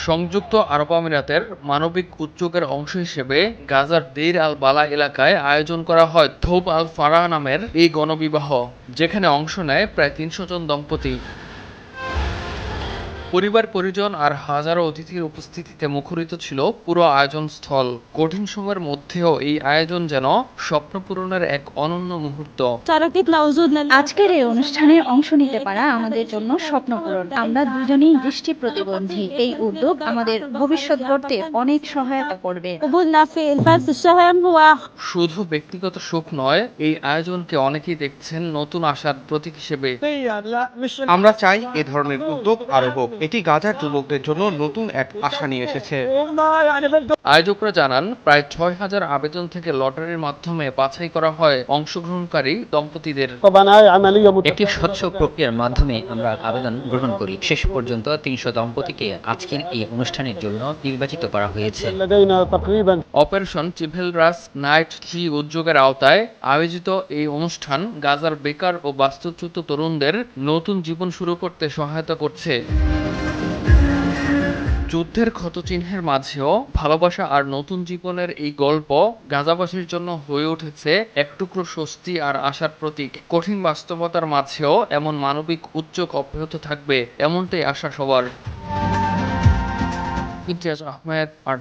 সংযুক্ত আরব আমিরাতের মানবিক উদ্যোগের অংশ হিসেবে গাজার দেইর আল বালা এলাকায় আয়োজন করা হয় থৌব আল ফারাহ নামের এই গণবিবাহ, যেখানে অংশ নেয় প্রায় ৩০০ জন দম্পতি। পরিবার পরিজন আর হাজারো অতিথির উপস্থিতিতে মুখরিত ছিল পুরো আয়োজন স্থল। কঠিন সময়ের মধ্যেও এই আয়োজন যেন স্বপ্ন পূরণের এক অনন্য মুহূর্ত। আজকের এই অনুষ্ঠানে অংশ নিতে পারা আমাদের জন্য স্বপ্ন পূরণ। আমরা দুজনেই দৃষ্টি প্রতিবন্ধী। এই উদ্যোগ আমাদের ভবিষ্যৎ গড়তে অনেক সহায়তা করবে। শুধু ব্যক্তিগত সুখ নয়, এই আয়োজনকে অনেকেই দেখছেন নতুন আশার প্রতীক হিসেবে। আমরা চাই এ ধরনের উদ্যোগ আরো হোক। এটি গাজার যুবকদের জন্য নতুন এক আশা নিয়ে এসেছে। আয়োজকরা জানান, প্রায় ৬,০০০ আবেদন থেকে লটারির মাধ্যমে বাছাই করা হয় অংশগ্রহণকারী দম্পতিদের। একটি স্বচ্ছ প্রক্রিয়ার মাধ্যমে আমরা আবেদন গ্রহণ করি। শেষ পর্যন্ত ৩০০ দম্পতিকে আজকের এই অনুষ্ঠানের জন্য নির্বাচিত করা হয়েছে। অপারেশন চিভেলরাস নাইট 3 উদ্যোগের আওতায় আয়োজিত এই অনুষ্ঠান গাজার বেকার ও বাস্তুচ্যুত তরুণদের নতুন জীবন শুরু করতে সহায়তা করছে। যুদ্ধের ক্ষতচিহ্নের মাঝেও ভালোবাসা আর নতুন জীবনের এই গল্প গাজাবাসীর জন্য হয়ে উঠেছে এক টুকরো স্বস্তি আর আশার প্রতীক। কঠিন বাস্তবতার মাঝেও এমন মানবিক উদ্যোগ অব্যাহত থাকবে, এমনটাই আশা সবার। ইমতিয়াজ আহমেদ, আর